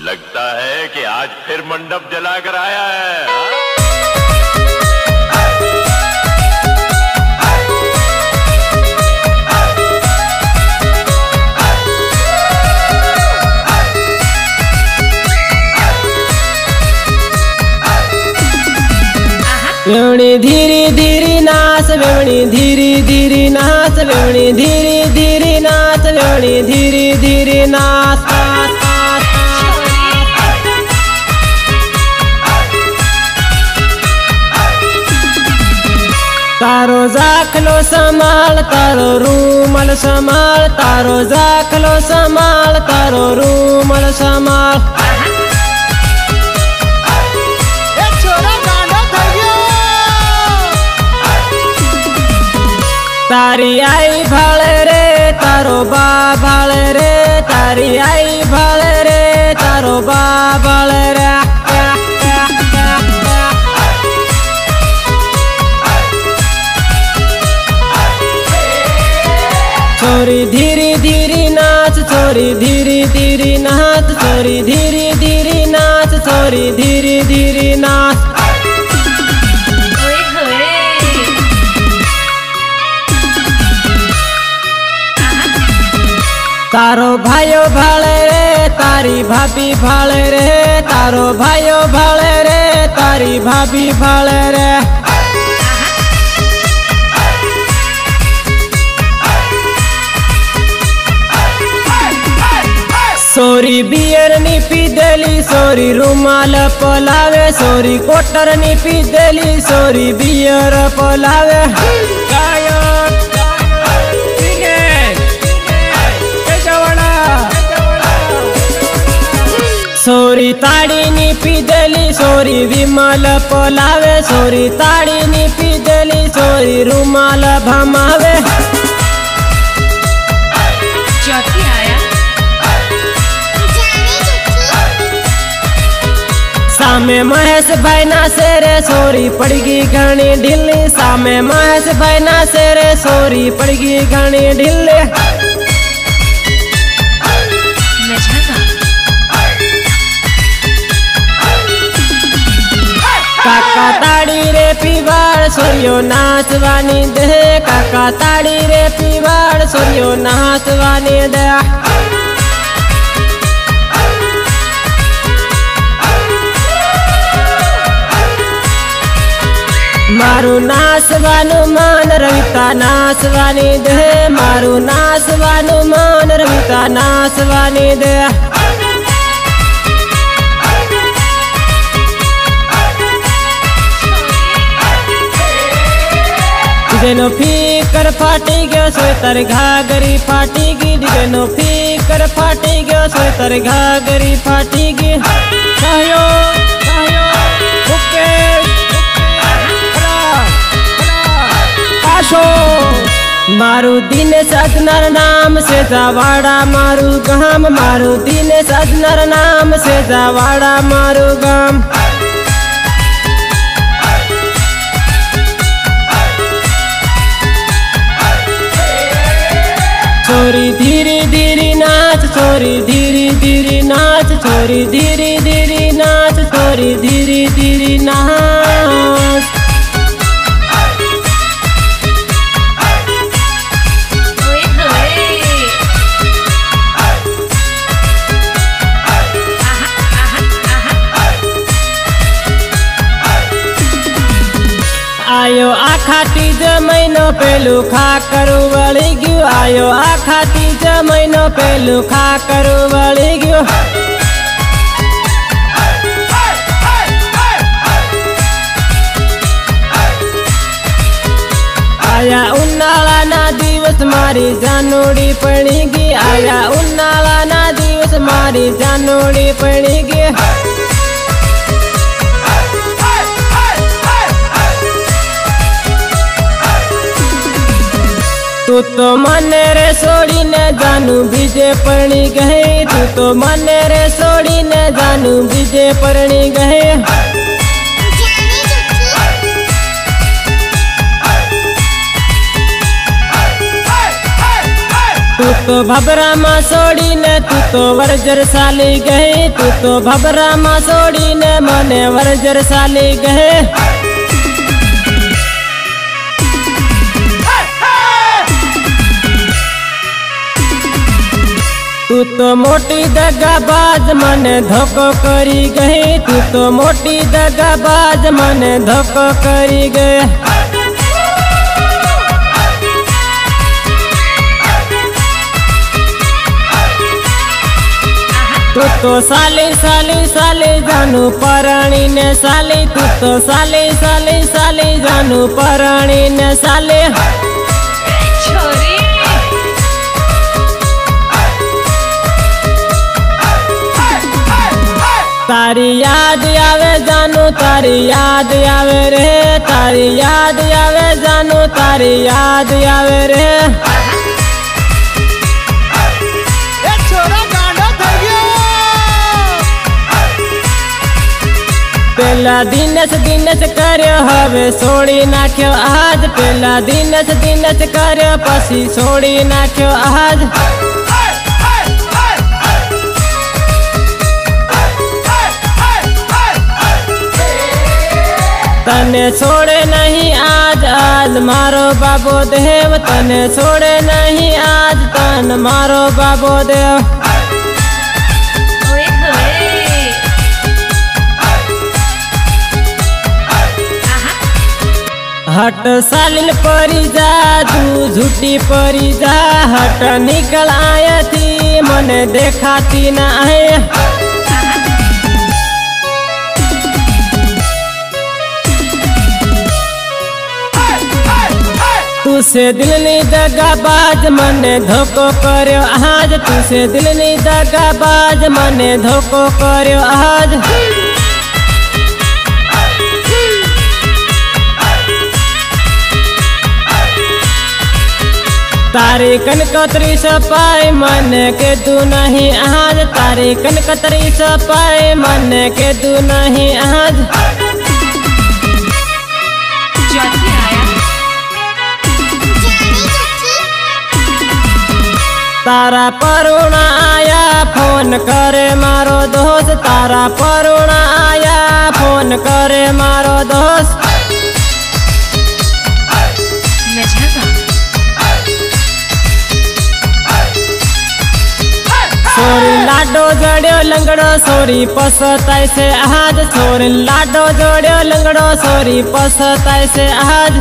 लगता है कि आज फिर मंडप जलाकर आया है, हाँ? वेवणी धीरे धीरे नाच, वेवणी धीरे धीरे नाच, वेवणी धीरे धीरे नाच, वेवणी धीरे धीरे नाच। तारो जाखलो संभाल, तारो रूमाल संभाल, तारो जाखलो संभाल, तारो रूमाल संभाल। तारी आई भाले रे तारो बा भाले रे, तारी आई भाले रे तारो बा भाले रे। छोरी धीरे धीरे नाच, छोरी धीरे धीरे नाच, छोरी धीरे धीरे नाच, छोरी धीरे धीरे नाच। तारो भाइयों भाले रे तारी भाभी भाले रे, तारो भाइयों भाले रे तारी भाभी भाले रे। सोरी बियर नी पी देली, सोरी रुमाल पलावे, सोरी कोटर नी पी देली, सोरी बियर पलावे। सोरी ताड़ी नी पी देली, सोरी विमल पलावे, सोरी ताड़ी नी पी देली, सोरी रुमाल भमावे। सामे महेश भाई ना से रे सोरी पड़गी घनी ढिल्ली, सामे महेश भाई ना से रे सोरी पड़गी घनी ढिल्ली। काका ताड़ी रे पीवाड़ सोरियो नाचवानी दे, काका ताड़ी रे पीवाड़ सोरियो नाचवानी दे। मारू नाचवानु मान रविता नाचवानी दे, मारू नाचवानु मान रविता नाचवानी दे। डिगनो फीकर फाटी गयो सोतर घाघरी फाटी गी, डिगनो फीकर फाटी गयो सोतर घाघरी फाटी गी। सायो सायो ओके आशो मारू दिन सजनर नाम से जावाड़ा मारू गाम, मारू दिन सजनर नाम से जावाड़ा मारू गाम। छोरी धीरे धीरे नाच, छोरी धीरे धीरे नाच, छोरी धीरे धीरे नाच, छोरी धीरे धीरे नाच। आयो आखा तीज महीनो पेलू खा करू वળી गयो, आयो आखा तीज महीनो पेलू खा करू वળી गयो। आया उन्हाळा ना दिवस मारी जानोड़ी पड़ी गई, आया उन्हाळा ना दिवस मारी जानोड़ी पड़ी गई। तू तो मने रे सोड़ी ने जानू बीजे परणी गए, तू तो मने रे सोड़ी ने जानू बीजे परणी गए। तू तो भबरा माँ सोड़ी ने तू तो वर्जर साली गए, तू तो भबरा माँ सोड़ी ने मने वर्जर साली गए। तू तो मोटी दगाबाज मने धोखो करी गई, तू तो मोटी दगाबाज मने धोखो करी गए। तू तो साली साली साली जानू पराणी ने साली, तू तो साली साली साली जानू पराणी ने साली। तारी याद आवे जानू, तारी याद आवे रे, तारी याद आवे जानू, तारी याद आवे रे। पेला दिनस कर्यो हवे सोड़ी नाख्यो आज, पेला दिनस कर्यो पसी सोड़ी नाख्यो आज। तने छोड़े नहीं आज, आज मारो बाबो देव, तने छोड़े नहीं आज, तन मारो बाबो देव। हट सालिल परी जा तू झूठी परी जा, हट निकल आया थी मने देखाती न आए। तुसे दिल नहीं दगाबाज मने धोखो कर्यो आज, तुसे दिल नहीं दगाबाज मने धोखो कर्यो आज। तारी कनकतरी सपाई मन के तू नहीं आज, तारी कनकतरी सपाई मन के तू नहीं आज। तारा परुणा आया फोन करे मारो दोस्त, तारा परुणा आया फोन करे मारो दोस्त। सोरी लाडो जोड़ियो लंगड़ो सोरी पसताई से आज, सोरी लाडो जोड़ियो लंगड़ो सोरी पसताई से आज।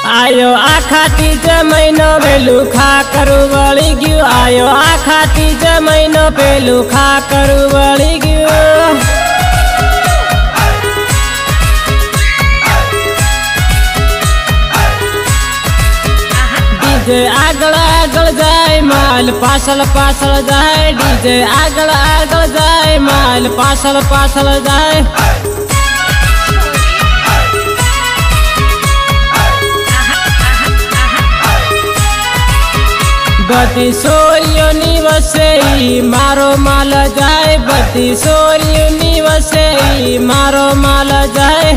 आयो आखा तीज महीनो पेलू खा करू वળી गयो, आयो आखा तीज महीनो पेलू खा करू वળી गयो। डीजे आगळ आगळ जाय माल पासल पासल जाय, डीजे आगळ आगळ जाय माल पासल पासल जाय। बती सोरियो निवसे मारो माल जाए, बती सोरियो निवसे मारो माल जाए।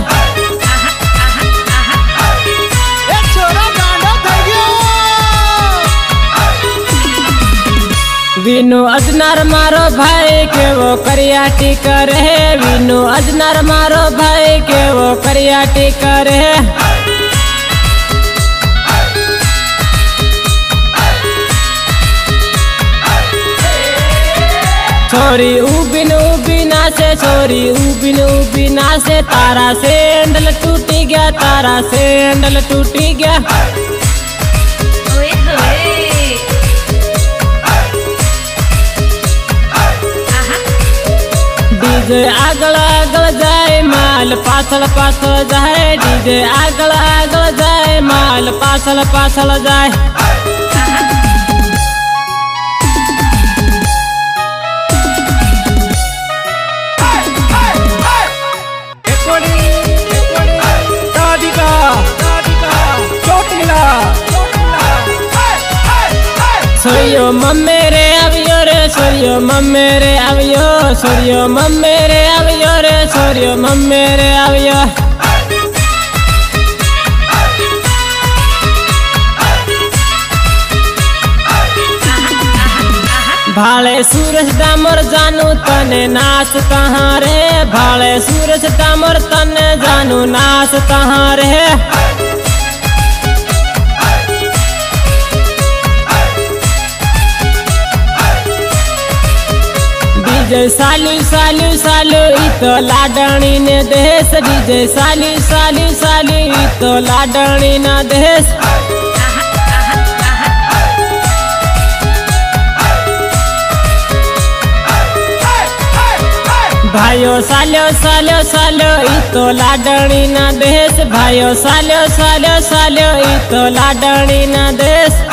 विनु अजनर मारो भाई के वो करियाटी करे, विनु अजनर मारो भाई के वो करियाटी करे। छोरी उबिन उबिना से, छोरी उबिन उबिना से, तारा सैंडल टूटी गया, तारा सैंडल टूटी गया। डीजे आगळ आगळ जाए माल पासल पासल जाए, डीजे आगळ आगळ जाए माल पासल पासल जाए। सोरियो मम्मे रे अवियो रे, सोरियो मम्मे रे अवियो, सोरियो मम्मे रे अवियो रे, सोरियो भेड़ियो मम्मी रे आवियो। भाले सूरज डामर जानू तने नाच कहाँ रे, भाले सूरज डामर तने जानू नाच कहाँ रे। डीजे सालू सालू सालू तो लाडणी ने देश, डीजे सालू सालू सालू तो लाडणी ना देश। भाइयों सालो सालो सालो तो लाडणी ना देश, भाइयों सालो सालो सालो तो लाडणी ना देश।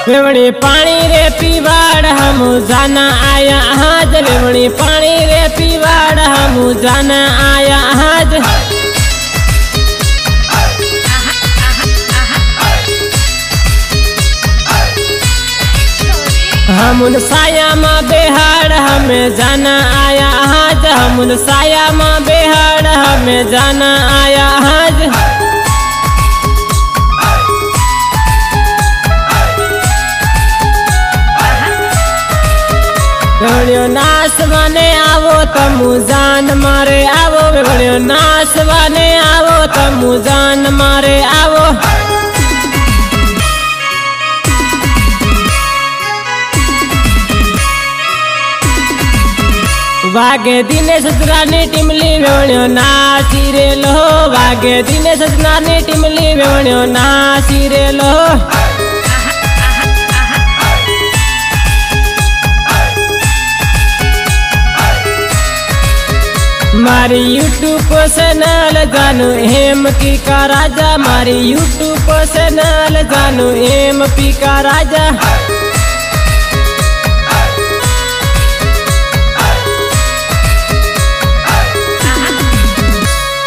वेवणी पानी रे पीवाड़ हम जाना आया आज, वेवणी पानी रे पीवाड़ हम जाना आया आज। हम साया माँ बेहाड़ हमें जाना आया आज, हम साया माँ बेहाड़ हमें जाना आया आज। भेड़ियो नाच बने आवो तमु जान मारे आवो, भेड़ियो नाच बने आवो तमु जान मारे आवो। वागे दिनेश रानी टिमली भेड़ियो नाची रे लो, वागे दिनेश रानी टिमली भेड़ियो नाची रे लो। मारी यूट्यूब चैनल जानू MP का राजा, मारी यूट्यूब चैनल जानू MP का राजा।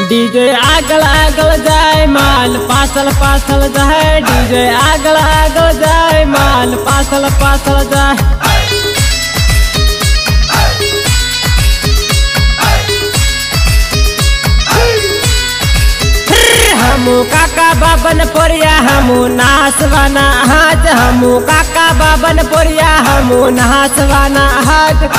डीजे आगल आगल जाए माल पासल पासल जाए, डीजे आगल आगल जाए माल पासल पासल जाए। हमू काका बाबन पोरिया हमू नाचवाना हाथ, हमू काका बाबन पोरिया हमू नाचवाना हाथ।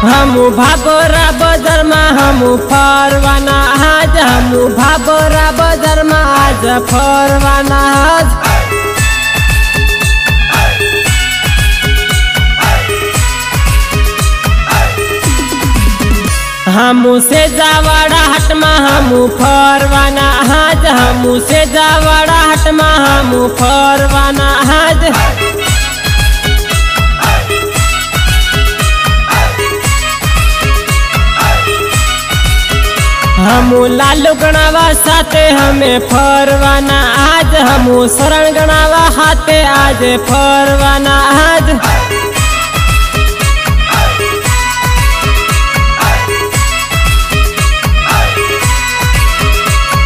हमू भाबोरा बजर में हमू फरवाना हाथ, हमू भाबोरा बजर में आज फरवाना हाथ। हमू से जावाड़ा हट में हमू फरवाना हाथ, हमू से जावाड़ा हट में हमू फरवाना हाथ। हमू लालू गणावा साथे हमें फरवाना आज, हमू शरण गणावा हाथे आज फरवाना आज।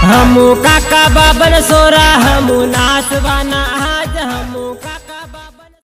हमू काका बाबन सोरा हमू नाचवाना।